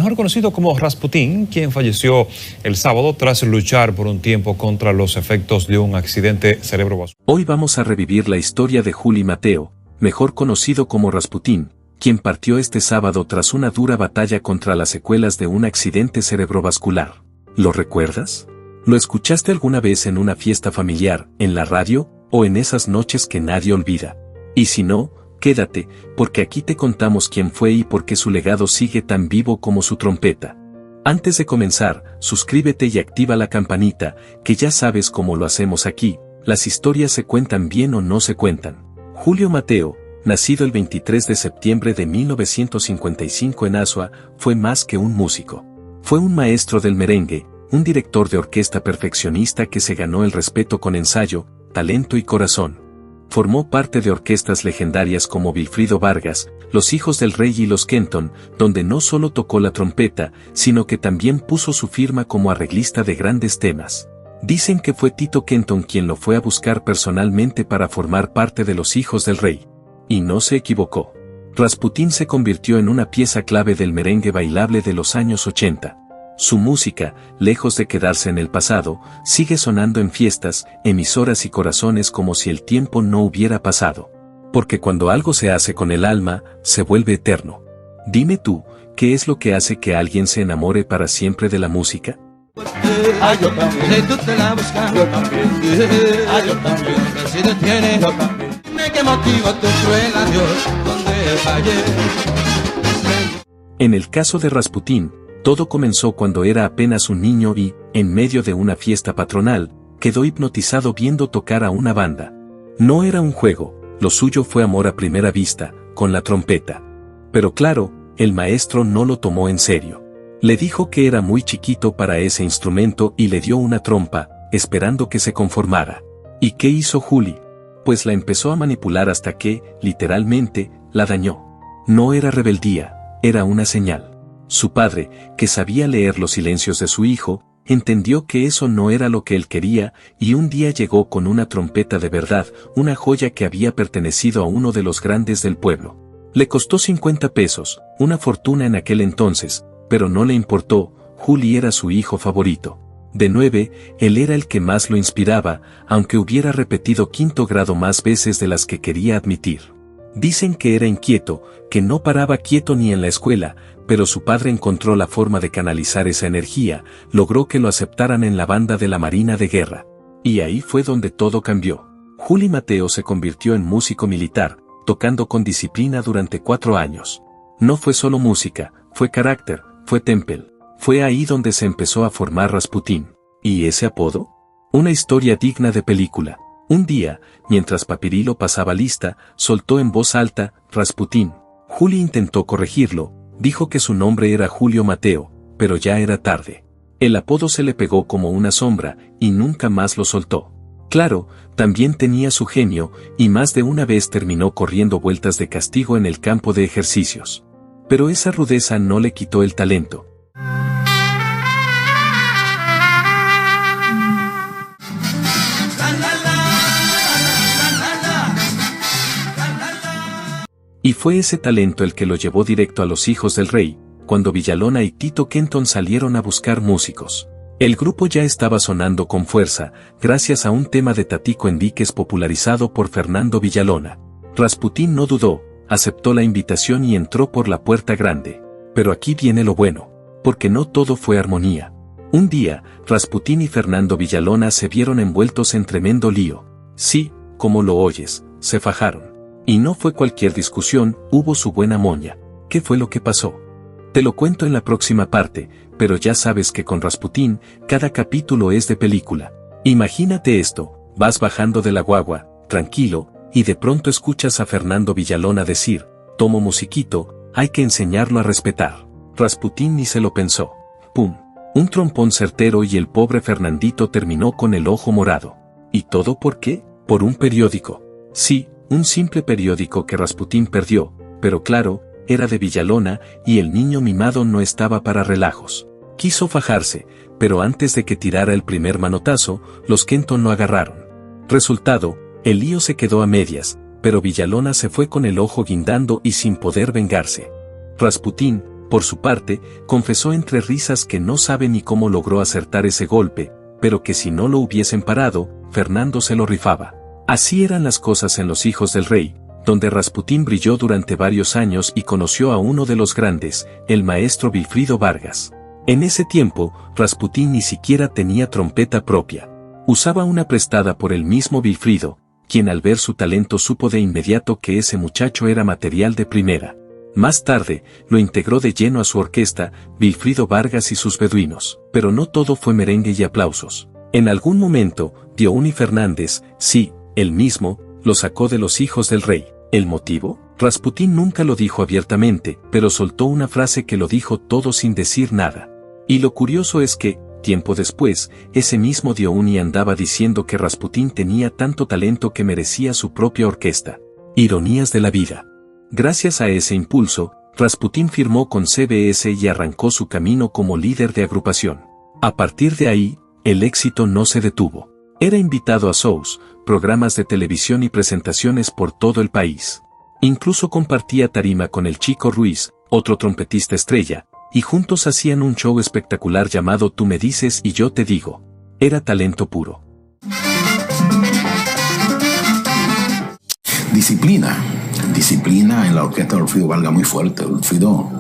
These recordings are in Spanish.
mejor conocido como Rasputín, quien falleció el sábado tras luchar por un tiempo contra los efectos de un accidente cerebrovascular. Hoy vamos a revivir la historia de Juli Mateo, mejor conocido como Rasputín, quien partió este sábado tras una dura batalla contra las secuelas de un accidente cerebrovascular. ¿Lo recuerdas? ¿Lo escuchaste alguna vez en una fiesta familiar, en la radio, o en esas noches que nadie olvida? Y si no, quédate, porque aquí te contamos quién fue y por qué su legado sigue tan vivo como su trompeta. Antes de comenzar, suscríbete y activa la campanita, que ya sabes cómo lo hacemos aquí, las historias se cuentan bien o no se cuentan. Julio Mateo, nacido el 23 de septiembre de 1955 en Azua, fue más que un músico. Fue un maestro del merengue, un director de orquesta perfeccionista que se ganó el respeto con ensayo, talento y corazón. Formó parte de orquestas legendarias como Wilfrido Vargas, Los Hijos del Rey y Los Kenton, donde no solo tocó la trompeta, sino que también puso su firma como arreglista de grandes temas. Dicen que fue Tito Kenton quien lo fue a buscar personalmente para formar parte de Los Hijos del Rey. Y no se equivocó. Rasputín se convirtió en una pieza clave del merengue bailable de los años 80. Su música, lejos de quedarse en el pasado, sigue sonando en fiestas, emisoras y corazones como si el tiempo no hubiera pasado. Porque cuando algo se hace con el alma, se vuelve eterno. Dime tú, ¿qué es lo que hace que alguien se enamore para siempre de la música? Yo también. Si tú te la buscas, yo también. Yo también. Si te tienes, yo también. ¿De qué motivo tu cruel adiós? ¿Dónde fallé? En el caso de Rasputín, todo comenzó cuando era apenas un niño y, en medio de una fiesta patronal, quedó hipnotizado viendo tocar a una banda. No era un juego, lo suyo fue amor a primera vista, con la trompeta. Pero claro, el maestro no lo tomó en serio. Le dijo que era muy chiquito para ese instrumento y le dio una trompa, esperando que se conformara. ¿Y qué hizo Juli? Pues la empezó a manipular hasta que, literalmente, la dañó. No era rebeldía, era una señal. Su padre, que sabía leer los silencios de su hijo, entendió que eso no era lo que él quería, y un día llegó con una trompeta de verdad, una joya que había pertenecido a uno de los grandes del pueblo. Le costó 50 pesos, una fortuna en aquel entonces, pero no le importó, Juli era su hijo favorito. De 9, él era el que más lo inspiraba, aunque hubiera repetido quinto grado más veces de las que quería admitir. Dicen que era inquieto, que no paraba quieto ni en la escuela, pero su padre encontró la forma de canalizar esa energía, logró que lo aceptaran en la banda de la Marina de Guerra. Y ahí fue donde todo cambió. Juli Mateo se convirtió en músico militar, tocando con disciplina durante 4 años. No fue solo música, fue carácter, fue temple. Fue ahí donde se empezó a formar Rasputín. ¿Y ese apodo? Una historia digna de película. Un día, mientras Papirilo pasaba lista, soltó en voz alta, Rasputín. Juli intentó corregirlo, dijo que su nombre era Julio Mateo, pero ya era tarde. El apodo se le pegó como una sombra, y nunca más lo soltó. Claro, también tenía su genio, y más de una vez terminó corriendo vueltas de castigo en el campo de ejercicios. Pero esa rudeza no le quitó el talento. Y fue ese talento el que lo llevó directo a Los Hijos del Rey, cuando Villalona y Tito Kenton salieron a buscar músicos. El grupo ya estaba sonando con fuerza, gracias a un tema de Tatico Enríquez popularizado por Fernando Villalona. Rasputín no dudó, aceptó la invitación y entró por la puerta grande. Pero aquí viene lo bueno, porque no todo fue armonía. Un día, Rasputín y Fernando Villalona se vieron envueltos en tremendo lío. Sí, como lo oyes, se fajaron. Y no fue cualquier discusión, hubo su buena moña. ¿Qué fue lo que pasó? Te lo cuento en la próxima parte, pero ya sabes que con Rasputín, cada capítulo es de película. Imagínate esto, vas bajando de la guagua, tranquilo, y de pronto escuchas a Fernando Villalona decir, tomo musiquito, hay que enseñarlo a respetar. Rasputín ni se lo pensó. ¡Pum! Un trompón certero y el pobre Fernandito terminó con el ojo morado. ¿Y todo por qué? Por un periódico. Sí, un simple periódico que Rasputín perdió, pero claro, era de Villalona y el niño mimado no estaba para relajos. Quiso fajarse, pero antes de que tirara el primer manotazo, los Kenton lo agarraron. Resultado, el lío se quedó a medias, pero Villalona se fue con el ojo guindando y sin poder vengarse. Rasputín, Por su parte, confesó entre risas que no sabe ni cómo logró acertar ese golpe, pero que si no lo hubiesen parado, Fernando se lo rifaba. Así eran las cosas en Los hijos del rey, donde Rasputín brilló durante varios años y conoció a uno de los grandes, el maestro Vilfrido Vargas. En ese tiempo, Rasputín ni siquiera tenía trompeta propia. Usaba una prestada por el mismo Vilfrido, quien al ver su talento supo de inmediato que ese muchacho era material de primera. Más tarde, lo integró de lleno a su orquesta, Vilfrido Vargas y sus beduinos. Pero no todo fue merengue y aplausos. En algún momento, Diouni Fernández, sí, él mismo, lo sacó de Los hijos del rey. ¿El motivo? Rasputín nunca lo dijo abiertamente, pero soltó una frase que lo dijo todo sin decir nada. Y lo curioso es que, tiempo después, ese mismo Diouni andaba diciendo que Rasputín tenía tanto talento que merecía su propia orquesta. Ironías de la vida. Gracias a ese impulso, Rasputín firmó con CBS y arrancó su camino como líder de agrupación. A partir de ahí, el éxito no se detuvo. Era invitado a shows, programas de televisión y presentaciones por todo el país. Incluso compartía tarima con el Chico Ruiz, otro trompetista estrella, y juntos hacían un show espectacular llamado Tú me dices y yo te digo. Era talento puro. Disciplina en la orquesta de Vilfrido Vargas muy fuerte. Vilfrido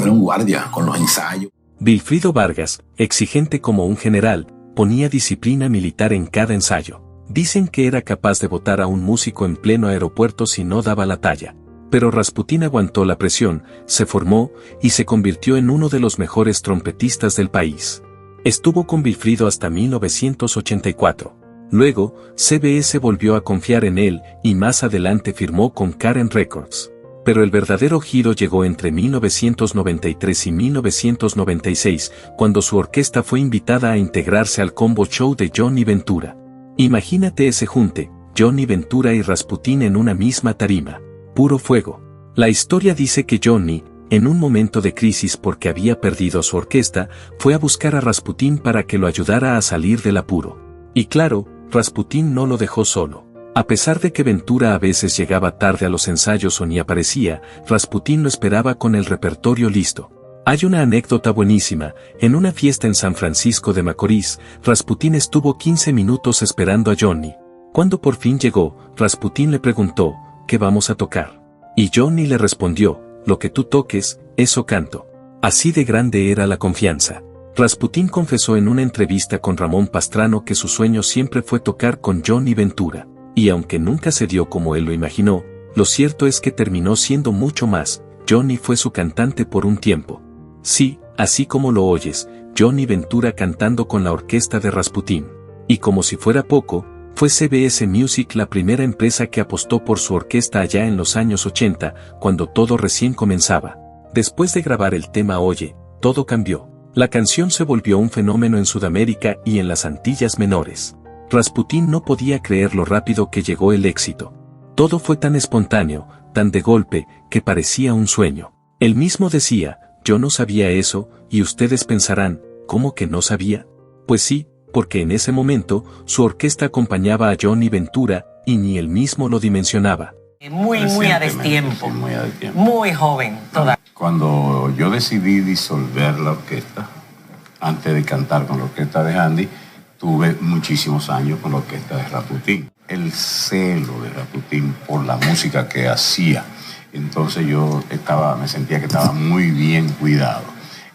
era un guardia con los ensayos. Vilfrido Vargas, exigente como un general, ponía disciplina militar en cada ensayo. Dicen que era capaz de botar a un músico en pleno aeropuerto si no daba la talla. Pero Rasputín aguantó la presión, se formó y se convirtió en uno de los mejores trompetistas del país. Estuvo con Vilfrido hasta 1984. Luego, CBS volvió a confiar en él y más adelante firmó con Karen Records. Pero el verdadero giro llegó entre 1993 y 1996, cuando su orquesta fue invitada a integrarse al combo show de Johnny Ventura. Imagínate ese junte, Johnny Ventura y Rasputín en una misma tarima. Puro fuego. La historia dice que Johnny, en un momento de crisis porque había perdido a su orquesta, fue a buscar a Rasputín para que lo ayudara a salir del apuro. Y claro, Rasputín no lo dejó solo. A pesar de que Ventura a veces llegaba tarde a los ensayos o ni aparecía, Rasputín lo esperaba con el repertorio listo. Hay una anécdota buenísima. En una fiesta en San Francisco de Macorís, Rasputín estuvo 15 minutos esperando a Johnny. Cuando por fin llegó, Rasputín le preguntó, ¿qué vamos a tocar? Y Johnny le respondió, lo que tú toques, eso canto. Así de grande era la confianza. Rasputín confesó en una entrevista con Ramón Pastrano que su sueño siempre fue tocar con Johnny Ventura. Y aunque nunca se dio como él lo imaginó, lo cierto es que terminó siendo mucho más. Johnny fue su cantante por un tiempo. Sí, así como lo oyes, Johnny Ventura cantando con la orquesta de Rasputín. Y como si fuera poco, fue CBS Music la primera empresa que apostó por su orquesta allá en los años 80, cuando todo recién comenzaba. Después de grabar el tema Oye, todo cambió. La canción se volvió un fenómeno en Sudamérica y en las Antillas Menores. Rasputín no podía creer lo rápido que llegó el éxito. Todo fue tan espontáneo, tan de golpe, que parecía un sueño. Él mismo decía, yo no sabía eso, y ustedes pensarán, ¿cómo que no sabía? Pues sí, porque en ese momento, su orquesta acompañaba a Johnny Ventura, y ni él mismo lo dimensionaba. Muy a destiempo, sí, muy a destiempo. Muy joven toda. Cuando yo decidí disolver la orquesta, antes de cantar con la orquesta de Andy, tuve muchísimos años con la orquesta de Rasputín. El celo de Rasputín por la música que hacía. Entonces yo me sentía que estaba muy bien cuidado.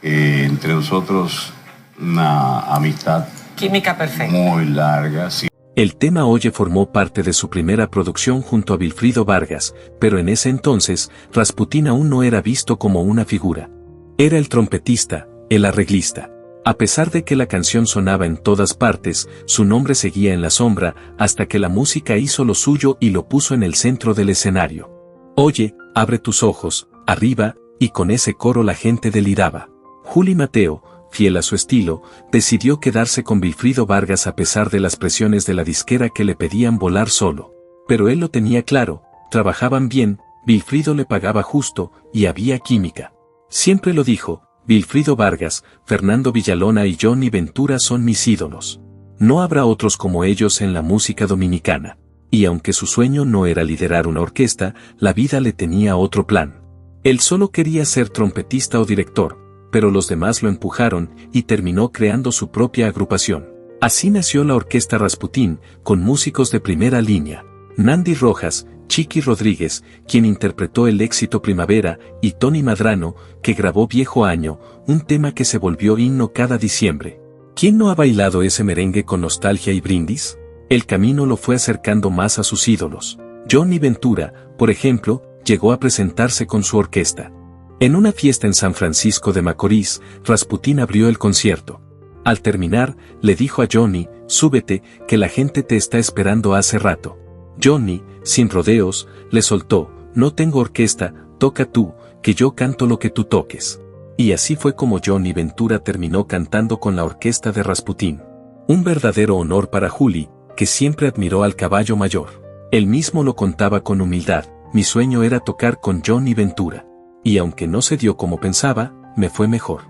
Entre nosotros, una amistad química perfecta. Muy larga, sí. El tema Oye formó parte de su primera producción junto a Vilfrido Vargas, pero en ese entonces, Rasputín aún no era visto como una figura. Era el trompetista, el arreglista. A pesar de que la canción sonaba en todas partes, su nombre seguía en la sombra, hasta que la música hizo lo suyo y lo puso en el centro del escenario. Oye, abre tus ojos, arriba, y con ese coro la gente deliraba. Juli Mateo, fiel a su estilo, decidió quedarse con Vilfrido Vargas a pesar de las presiones de la disquera que le pedían volar solo. Pero él lo tenía claro, trabajaban bien, Vilfrido le pagaba justo, y había química. Siempre lo dijo, Vilfrido Vargas, Fernando Villalona y Johnny Ventura son mis ídolos. No habrá otros como ellos en la música dominicana. Y aunque su sueño no era liderar una orquesta, la vida le tenía otro plan. Él solo quería ser trompetista o director, pero los demás lo empujaron y terminó creando su propia agrupación. Así nació la Orquesta Rasputín, con músicos de primera línea. Nandi Rojas, Chiqui Rodríguez, quien interpretó el éxito Primavera, y Tony Madrano, que grabó Viejo Año, un tema que se volvió himno cada diciembre. ¿Quién no ha bailado ese merengue con nostalgia y brindis? El camino lo fue acercando más a sus ídolos. Johnny Ventura, por ejemplo, llegó a presentarse con su orquesta. En una fiesta en San Francisco de Macorís, Rasputín abrió el concierto. Al terminar, le dijo a Johnny, súbete, que la gente te está esperando hace rato. Johnny, sin rodeos, le soltó, no tengo orquesta, toca tú, que yo canto lo que tú toques. Y así fue como Johnny Ventura terminó cantando con la orquesta de Rasputín. Un verdadero honor para Juli, que siempre admiró al caballo mayor. Él mismo lo contaba con humildad, mi sueño era tocar con Johnny Ventura. Y aunque no se dio como pensaba, me fue mejor.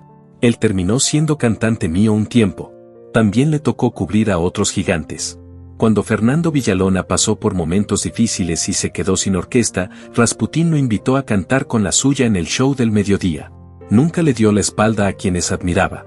Él terminó siendo cantante mío un tiempo. También le tocó cubrir a otros gigantes. Cuando Fernando Villalona pasó por momentos difíciles y se quedó sin orquesta, Rasputín lo invitó a cantar con la suya en el show del mediodía. Nunca le dio la espalda a quienes admiraba.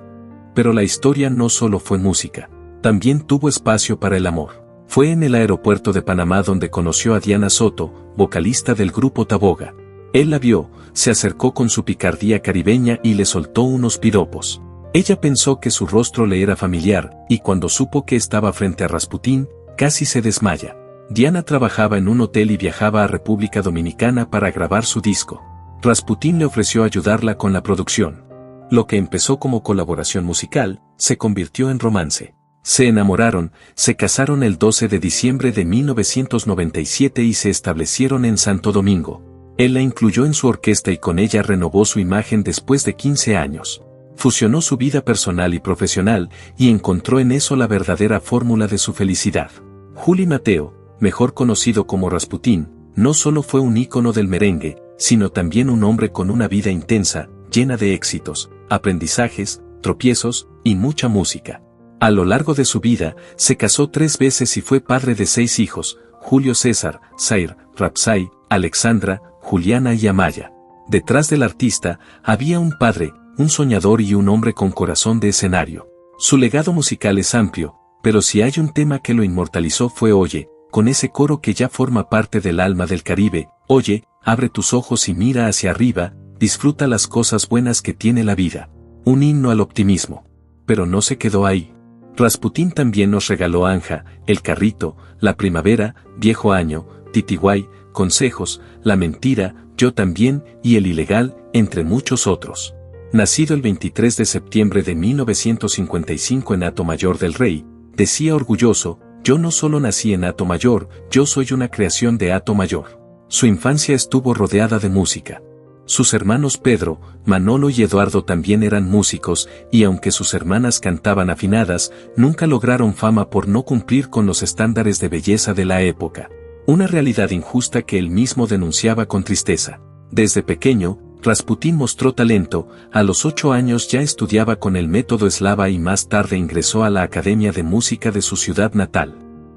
Pero la historia no solo fue música. También tuvo espacio para el amor. Fue en el aeropuerto de Panamá donde conoció a Diana Soto, vocalista del grupo Taboga. Él la vio, se acercó con su picardía caribeña y le soltó unos piropos. Ella pensó que su rostro le era familiar, y cuando supo que estaba frente a Rasputín, casi se desmaya. Diana trabajaba en un hotel y viajaba a República Dominicana para grabar su disco. Rasputín le ofreció ayudarla con la producción. Lo que empezó como colaboración musical, se convirtió en romance. Se enamoraron, se casaron el 12 de diciembre de 1997 y se establecieron en Santo Domingo. Él la incluyó en su orquesta y con ella renovó su imagen después de 15 años. Fusionó su vida personal y profesional y encontró en eso la verdadera fórmula de su felicidad. Juli Mateo, mejor conocido como Rasputín, no solo fue un ícono del merengue, sino también un hombre con una vida intensa, llena de éxitos, aprendizajes, tropiezos y mucha música. A lo largo de su vida, se casó 3 veces y fue padre de 6 hijos, Julio César, Zair, Rapsay, Alexandra, Juliana y Amaya. Detrás del artista, había un padre, un soñador y un hombre con corazón de escenario. Su legado musical es amplio, pero si hay un tema que lo inmortalizó fue Oye, con ese coro que ya forma parte del alma del Caribe. Oye, abre tus ojos y mira hacia arriba, disfruta las cosas buenas que tiene la vida. Un himno al optimismo. Pero no se quedó ahí. Rasputín también nos regaló Anja, El Carrito, La Primavera, Viejo Año, Titiguay, Consejos, La Mentira, Yo También y El Ilegal, entre muchos otros. Nacido el 23 de septiembre de 1955 en Atomayor del Rey, decía orgulloso, yo no solo nací en Atomayor, yo soy una creación de Atomayor. Su infancia estuvo rodeada de música. Sus hermanos Pedro, Manolo y Eduardo también eran músicos, y aunque sus hermanas cantaban afinadas, nunca lograron fama por no cumplir con los estándares de belleza de la época. Una realidad injusta que él mismo denunciaba con tristeza. Desde pequeño, Rasputín mostró talento, a los 8 años ya estudiaba con el método eslava y más tarde ingresó a la Academia de Música de su ciudad natal.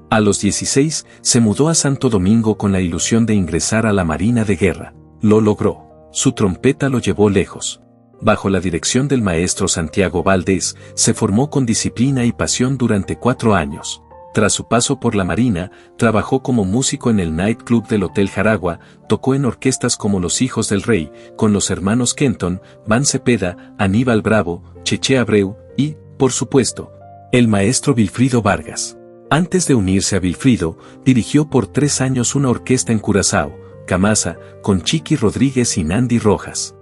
A los 16, se mudó a Santo Domingo con la ilusión de ingresar a la Marina de Guerra. Lo logró. Su trompeta lo llevó lejos. Bajo la dirección del maestro Santiago Valdés, se formó con disciplina y pasión durante 4 años. Tras su paso por la Marina, trabajó como músico en el nightclub del Hotel Jaragua, tocó en orquestas como Los Hijos del Rey, con los hermanos Kenton, Van Cepeda, Aníbal Bravo, Cheche Abreu y, por supuesto, el maestro Vilfrido Vargas. Antes de unirse a Vilfrido, dirigió por 3 años una orquesta en Curazao, Camasa, con Chiqui Rodríguez y Nandi Rojas.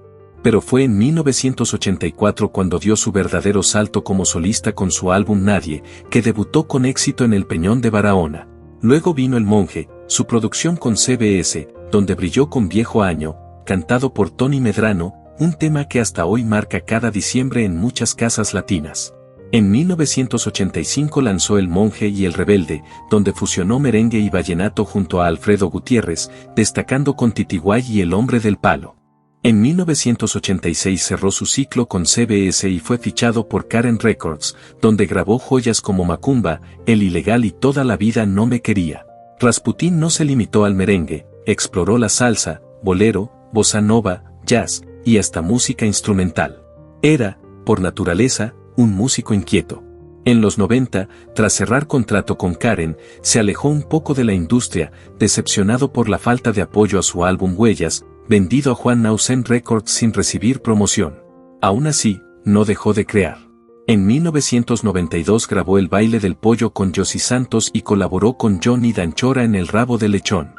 Pero fue en 1984 cuando dio su verdadero salto como solista con su álbum Nadie, que debutó con éxito en el Peñón de Barahona. Luego vino El Monje, su producción con CBS, donde brilló con Viejo Año, cantado por Tony Medrano, un tema que hasta hoy marca cada diciembre en muchas casas latinas. En 1985 lanzó El Monje y El Rebelde, donde fusionó merengue y vallenato junto a Alfredo Gutiérrez, destacando con Titiguay y El Hombre del Palo. En 1986 cerró su ciclo con CBS y fue fichado por Karen Records, donde grabó joyas como Macumba, El Ilegal y Toda la Vida No Me Quería. Rasputín no se limitó al merengue, exploró la salsa, bolero, bossa nova, jazz y hasta música instrumental. Era, por naturaleza, un músico inquieto. En los 90, tras cerrar contrato con Karen, se alejó un poco de la industria, decepcionado por la falta de apoyo a su álbum Huellas, vendido a Juan Nausen Records sin recibir promoción. Aún así, no dejó de crear. En 1992 grabó El baile del pollo con Josy Santos y colaboró con Johnny Danchora en El rabo de lechón.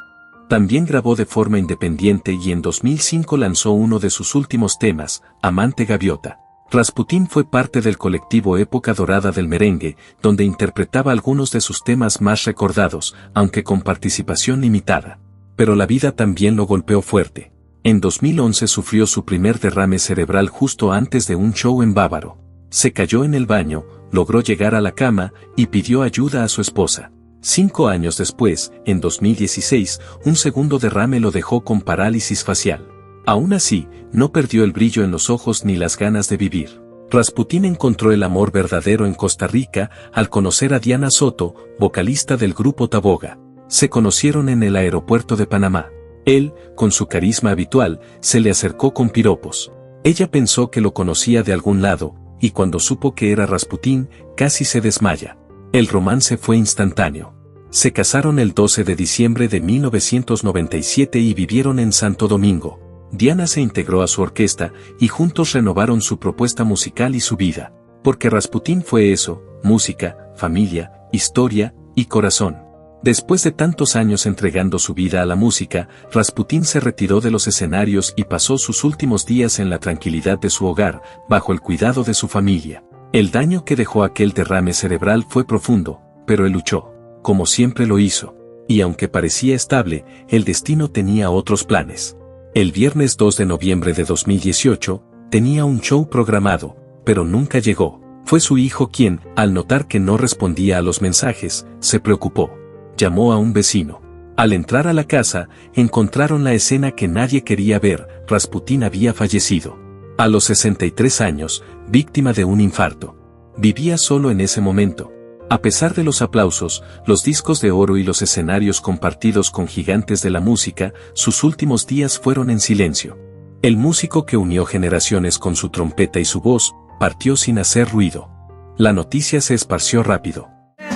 También grabó de forma independiente y en 2005 lanzó uno de sus últimos temas, Amante Gaviota. Rasputín fue parte del colectivo Época Dorada del Merengue, donde interpretaba algunos de sus temas más recordados, aunque con participación limitada. Pero la vida también lo golpeó fuerte. En 2011 sufrió su primer derrame cerebral justo antes de un show en Bávaro. Se cayó en el baño, logró llegar a la cama y pidió ayuda a su esposa. 5 años después, en 2016, un segundo derrame lo dejó con parálisis facial. Aún así, no perdió el brillo en los ojos ni las ganas de vivir. Rasputín encontró el amor verdadero en Costa Rica al conocer a Diana Soto, vocalista del grupo Taboga. Se conocieron en el aeropuerto de Panamá. Él, con su carisma habitual, se le acercó con piropos. Ella pensó que lo conocía de algún lado, y cuando supo que era Rasputín, casi se desmaya. El romance fue instantáneo. Se casaron el 12 de diciembre de 1997 y vivieron en Santo Domingo. Diana se integró a su orquesta y juntos renovaron su propuesta musical y su vida. Porque Rasputín fue eso: música, familia, historia y corazón. Después de tantos años entregando su vida a la música, Rasputín se retiró de los escenarios y pasó sus últimos días en la tranquilidad de su hogar, bajo el cuidado de su familia. El daño que dejó aquel derrame cerebral fue profundo, pero él luchó, como siempre lo hizo. Y aunque parecía estable, el destino tenía otros planes. El viernes 2 de noviembre de 2018, tenía un show programado, pero nunca llegó. Fue su hijo quien, al notar que no respondía a los mensajes, se preocupó. Llamó a un vecino. Al entrar a la casa, encontraron la escena que nadie quería ver: Rasputín había fallecido. A los 63 años, víctima de un infarto. Vivía solo en ese momento. A pesar de los aplausos, los discos de oro y los escenarios compartidos con gigantes de la música, sus últimos días fueron en silencio. El músico que unió generaciones con su trompeta y su voz, partió sin hacer ruido. La noticia se esparció rápido.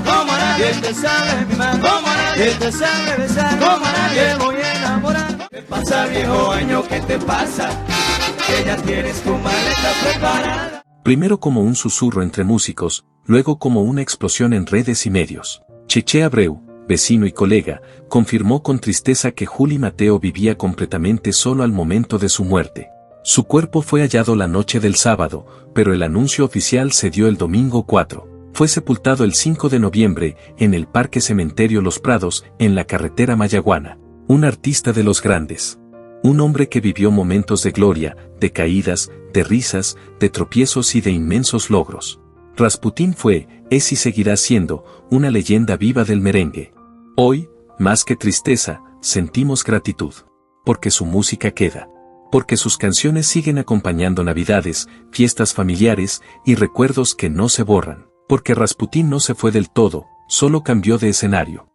Como nadie te sabe mimar, como nadie te sabe besar, como nadie voy a enamorar. ¿Qué pasa, viejo año? ¿Qué te pasa? Que ya tienes tu maleta preparada. Primero como un susurro entre músicos, luego como una explosión en redes y medios. Cheche Abreu, vecino y colega, confirmó con tristeza que Juli Mateo vivía completamente solo al momento de su muerte. Su cuerpo fue hallado la noche del sábado, pero el anuncio oficial se dio el domingo 4. Fue sepultado el 5 de noviembre, en el Parque Cementerio Los Prados, en la carretera Mayaguana. Un artista de los grandes. Un hombre que vivió momentos de gloria, de caídas, de risas, de tropiezos y de inmensos logros. Rasputín fue, es y seguirá siendo, una leyenda viva del merengue. Hoy, más que tristeza, sentimos gratitud. Porque su música queda. Porque sus canciones siguen acompañando navidades, fiestas familiares y recuerdos que no se borran. Porque Rasputín no se fue del todo, solo cambió de escenario.